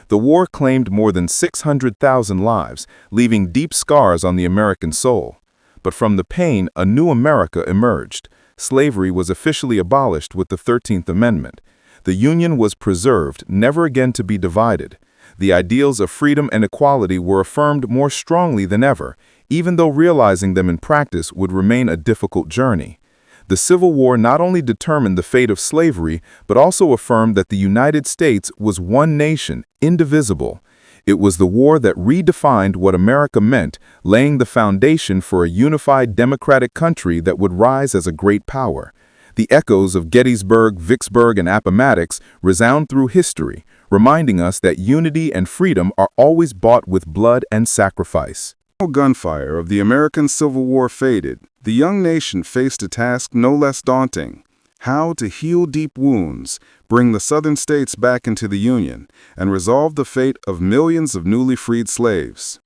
The war claimed more than 600,000 lives, leaving deep scars on the American soul. But from the pain, a new America emerged. Slavery was officially abolished with the 13th Amendment. The Union was preserved, never again to be divided. The ideals of freedom and equality were affirmed more strongly than ever, even though realizing them in practice would remain a difficult journey. The Civil War not only determined the fate of slavery, but also affirmed that the United States was one nation, indivisible. It was the war that redefined what America meant, laying the foundation for a unified democratic country that would rise as a great power. The echoes of Gettysburg, Vicksburg, and Appomattox resound through history, reminding us that unity and freedom are always bought with blood and sacrifice. Gunfire of the American Civil War faded, the young nation faced a task no less daunting: how to heal deep wounds, bring the Southern states back into the Union, and resolve the fate of millions of newly freed slaves.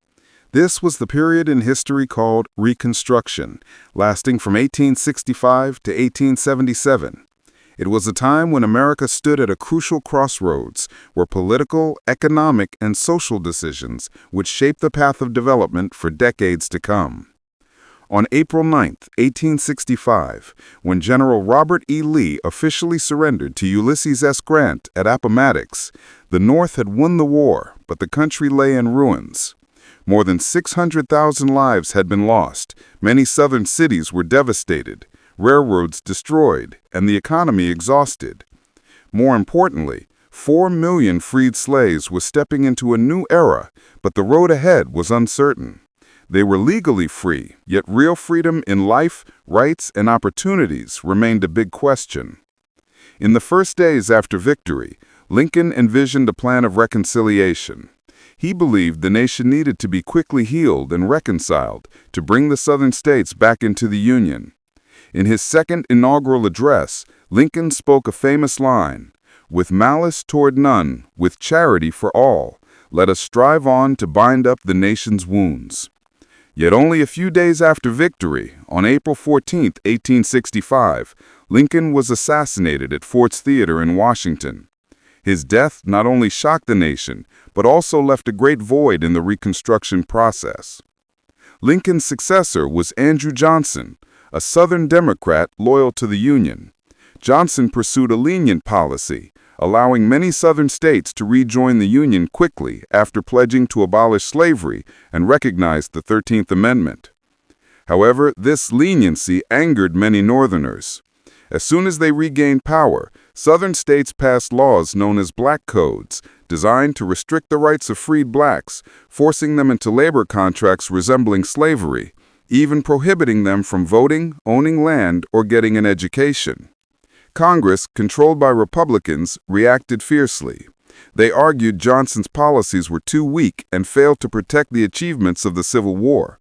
This was the period in history called Reconstruction, lasting from 1865 to 1877. It was a time when America stood at a crucial crossroads where political, economic, and social decisions would shape the path of development for decades to come. On April 9, 1865, when General Robert E. Lee officially surrendered to Ulysses S. Grant at Appomattox, the North had won the war, but the country lay in ruins. More than 600,000 lives had been lost, many Southern cities were devastated, railroads destroyed, and the economy exhausted. More importantly, 4 million freed slaves were stepping into a new era, but the road ahead was uncertain. They were legally free, yet real freedom in life, rights, and opportunities remained a big question. In the first days after victory, Lincoln envisioned a plan of reconciliation. He believed the nation needed to be quickly healed and reconciled to bring the Southern states back into the Union. In his second inaugural address, Lincoln spoke a famous line: "With malice toward none, with charity for all, let us strive on to bind up the nation's wounds." Yet only a few days after victory, on April 14, 1865, Lincoln was assassinated at Ford's Theater in Washington. His death not only shocked the nation, but also left a great void in the Reconstruction process. Lincoln's successor was Andrew Johnson, a Southern Democrat loyal to the Union. Johnson pursued a lenient policy, allowing many Southern states to rejoin the Union quickly after pledging to abolish slavery and recognize the 13th Amendment. However, this leniency angered many Northerners. As soon as they regained power, Southern states passed laws known as Black Codes, designed to restrict the rights of freed blacks, forcing them into labor contracts resembling slavery, even prohibiting them from voting, owning land, or getting an education. Congress, controlled by Republicans, reacted fiercely. They argued Johnson's policies were too weak and failed to protect the achievements of the Civil War.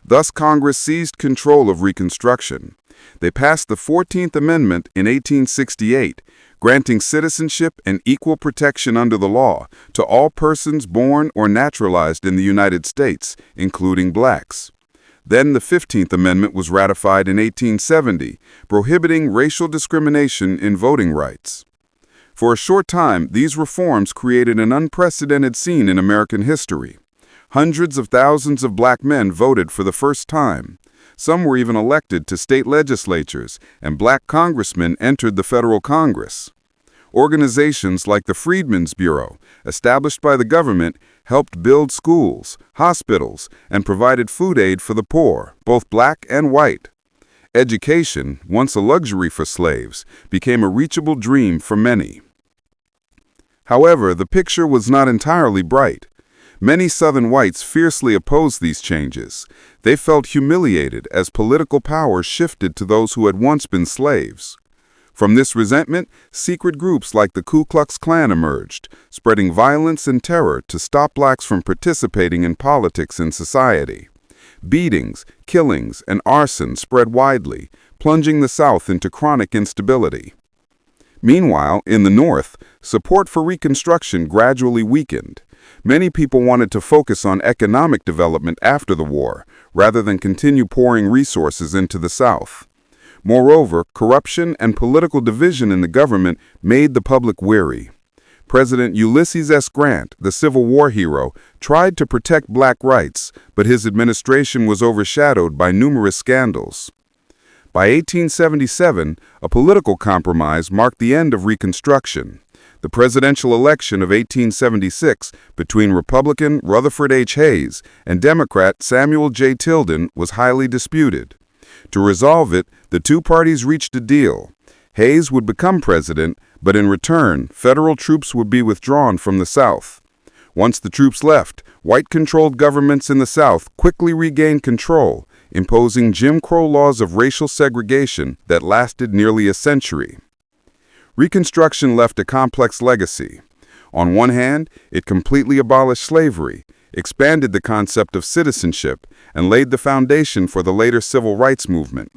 Thus, Congress seized control of Reconstruction. They passed the 14th Amendment in 1868, granting citizenship and equal protection under the law to all persons born or naturalized in the United States, including blacks. Then the 15th Amendment was ratified in 1870, prohibiting racial discrimination in voting rights. For a short time, these reforms created an unprecedented scene in American history. Hundreds of thousands of black men voted for the first time. Some were even elected to state legislatures, and black congressmen entered the federal Congress. Organizations like the Freedmen's Bureau, established by the government, helped build schools, hospitals, and provided food aid for the poor, both black and white. Education, once a luxury for slaves, became a reachable dream for many. However, the picture was not entirely bright. Many Southern whites fiercely opposed these changes. They felt humiliated as political power shifted to those who had once been slaves. From this resentment, secret groups like the Ku Klux Klan emerged, spreading violence and terror to stop blacks from participating in politics and society. Beatings, killings, and arson spread widely, plunging the South into chronic instability. Meanwhile, in the North, support for Reconstruction gradually weakened. Many people wanted to focus on economic development after the war, rather than continue pouring resources into the South. Moreover, corruption and political division in the government made the public weary. President Ulysses S. Grant, the Civil War hero, tried to protect black rights, but his administration was overshadowed by numerous scandals. By 1877, a political compromise marked the end of Reconstruction. The presidential election of 1876 between Republican Rutherford H. Hayes and Democrat Samuel J. Tilden was highly disputed. To resolve it, the two parties reached a deal. Hayes would become president, but in return, federal troops would be withdrawn from the South. Once the troops left, white-controlled governments in the South quickly regained control, imposing Jim Crow laws of racial segregation that lasted nearly a century. Reconstruction left a complex legacy. On one hand, it completely abolished slavery, expanded the concept of citizenship, and laid the foundation for the later civil rights movement.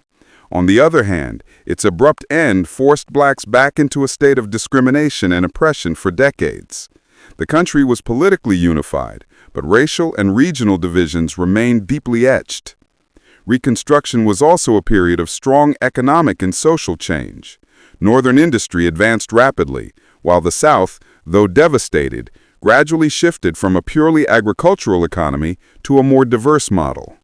On the other hand, its abrupt end forced blacks back into a state of discrimination and oppression for decades. The country was politically unified, but racial and regional divisions remained deeply etched. Reconstruction was also a period of strong economic and social change. Northern industry advanced rapidly, while the South, though devastated, gradually shifted from a purely agricultural economy to a more diverse model.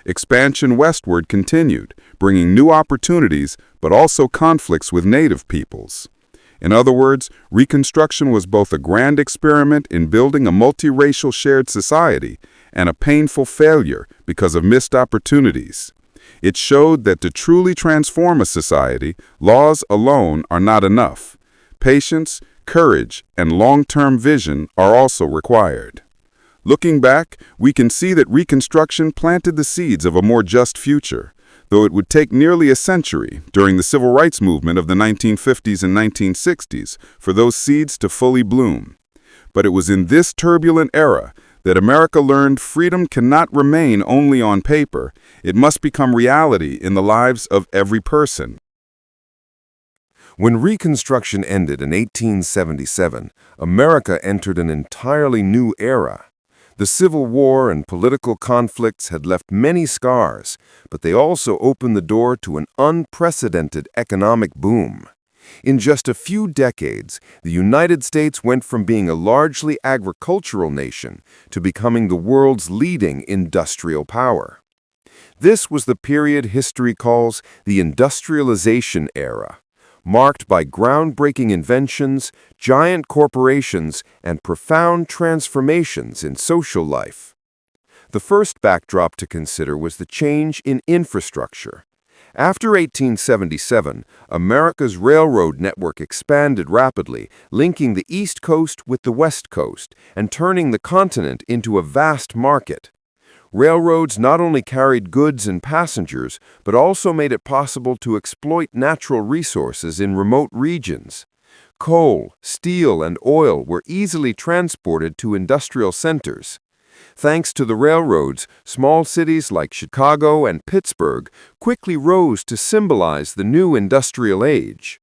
Expansion westward continued, bringing new opportunities but also conflicts with native peoples. In other words, Reconstruction was both a grand experiment in building a multiracial shared society and a painful failure because of missed opportunities. It showed that to truly transform a society, laws alone are not enough. Patience, courage, and long-term vision are also required. Looking back, we can see that Reconstruction planted the seeds of a more just future, though it would take nearly a century during the civil rights movement of the 1950s and 1960s for those seeds to fully bloom. But it was in this turbulent era that America learned freedom cannot remain only on paper. It must become reality in the lives of every person. When Reconstruction ended in 1877, America entered an entirely new era. The Civil War and political conflicts had left many scars, but they also opened the door to an unprecedented economic boom. In just a few decades, the United States went from being a largely agricultural nation to becoming the world's leading industrial power. This was the period history calls the industrialization era. marked by groundbreaking inventions, giant corporations, and profound transformations in social life. The first backdrop to consider was the change in infrastructure. After 1877, America's railroad network expanded rapidly, linking the East Coast with the West Coast and turning the continent into a vast market. Railroads not only carried goods and passengers, but also made it possible to exploit natural resources in remote regions. Coal, steel, and oil were easily transported to industrial centers. Thanks to the railroads, small cities like Chicago and Pittsburgh quickly rose to symbolize the new industrial age.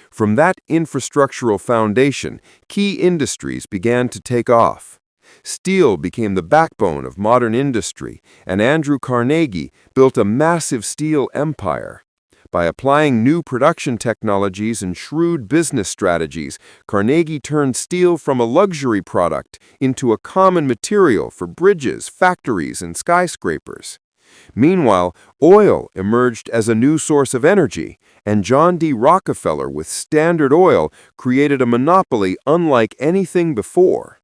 From that infrastructural foundation, key industries began to take off. Steel became the backbone of modern industry, and Andrew Carnegie built a massive steel empire. By applying new production technologies and shrewd business strategies, Carnegie turned steel from a luxury product into a common material for bridges, factories, and skyscrapers. Meanwhile, oil emerged as a new source of energy, and John D. Rockefeller with Standard Oil created a monopoly unlike anything before.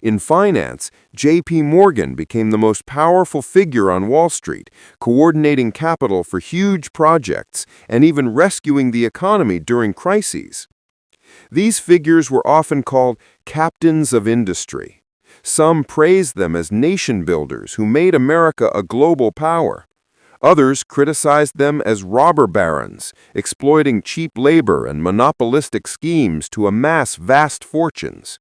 In finance, J.P. Morgan became the most powerful figure on Wall Street, coordinating capital for huge projects and even rescuing the economy during crises. These figures were often called captains of industry. Some praised them as nation builders who made America a global power. Others criticized them as robber barons, exploiting cheap labor and monopolistic schemes to amass vast fortunes.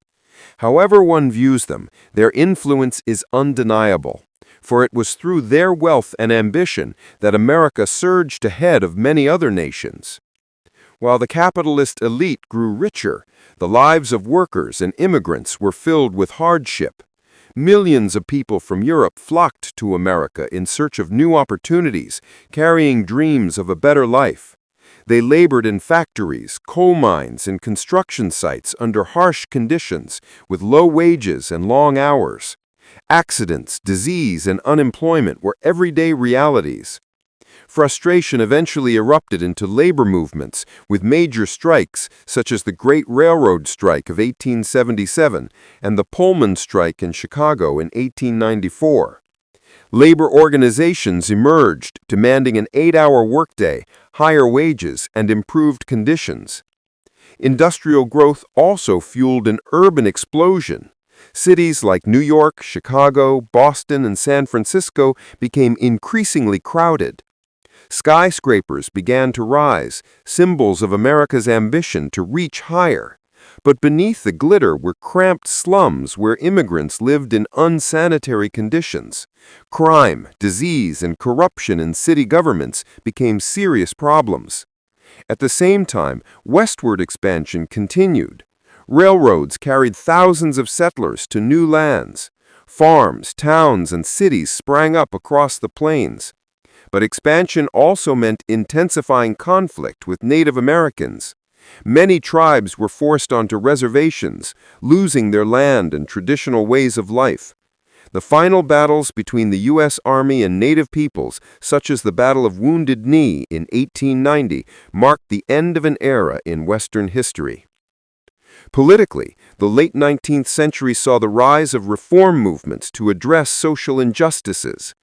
However one views them, their influence is undeniable, for it was through their wealth and ambition that America surged ahead of many other nations. While the capitalist elite grew richer, the lives of workers and immigrants were filled with hardship. Millions of people from Europe flocked to America in search of new opportunities, carrying dreams of a better life. They labored in factories, coal mines, and construction sites under harsh conditions, with low wages and long hours. Accidents, disease, and unemployment were everyday realities. Frustration eventually erupted into labor movements, with major strikes such as the Great Railroad Strike of 1877 and the Pullman Strike in Chicago in 1894. Labor organizations emerged, demanding an 8-hour workday, higher wages, and improved conditions. Industrial growth also fueled an urban explosion. Cities like New York, Chicago, Boston, and San Francisco became increasingly crowded. Skyscrapers began to rise, symbols of America's ambition to reach higher. But beneath the glitter were cramped slums where immigrants lived in unsanitary conditions. Crime, disease, and corruption in city governments became serious problems. At the same time, westward expansion continued. Railroads carried thousands of settlers to new lands. Farms, towns, and cities sprang up across the plains. But expansion also meant intensifying conflict with Native Americans. Many tribes were forced onto reservations, losing their land and traditional ways of life. The final battles between the U.S. Army and Native peoples, such as the Battle of Wounded Knee in 1890, marked the end of an era in Western history. Politically, the late 19th century saw the rise of reform movements to address social injustices.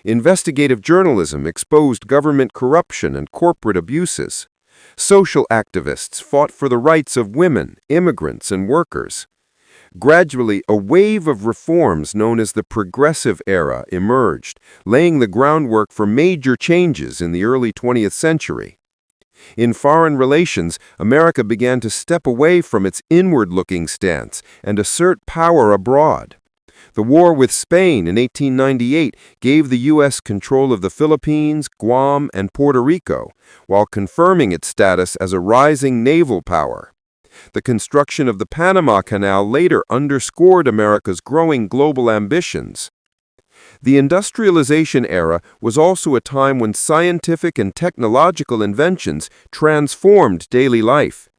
Investigative journalism exposed government corruption and corporate abuses. Social activists fought for the rights of women, immigrants, and workers. Gradually, a wave of reforms known as the Progressive Era emerged, laying the groundwork for major changes in the early 20th century. In foreign relations, America began to step away from its inward-looking stance and assert power abroad. The war with Spain in 1898 gave the U.S. control of the Philippines, Guam, and Puerto Rico, while confirming its status as a rising naval power. The construction of the Panama Canal later underscored America's growing global ambitions. The industrialization era was also a time when scientific and technological inventions transformed daily life.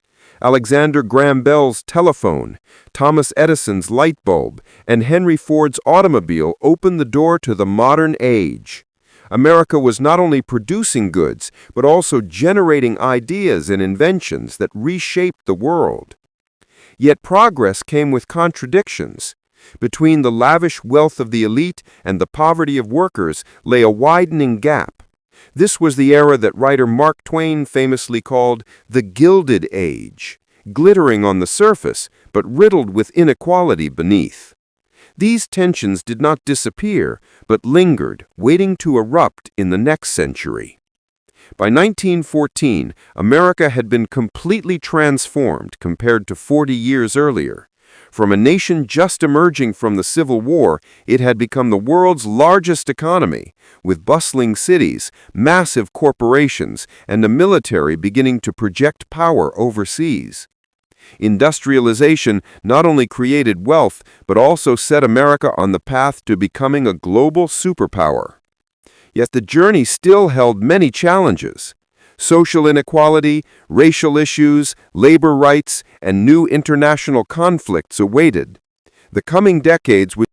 Alexander Graham Bell's telephone, Thomas Edison's light bulb, and Henry Ford's automobile opened the door to the modern age. America was not only producing goods, but also generating ideas and inventions that reshaped the world. Yet progress came with contradictions. Between the lavish wealth of the elite and the poverty of workers lay a widening gap. This was the era that writer Mark Twain famously called the Gilded Age, glittering on the surface, but riddled with inequality beneath. These tensions did not disappear, but lingered, waiting to erupt in the next century. By 1914, America had been completely transformed compared to 40 years earlier. From a nation just emerging from the Civil War, it had become the world's largest economy, with bustling cities, massive corporations, and a military beginning to project power overseas. Industrialization not only created wealth, but also set America on the path to becoming a global superpower. Yet the journey still held many challenges. Social inequality, racial issues, labor rights, and new international conflicts awaited. The coming decades would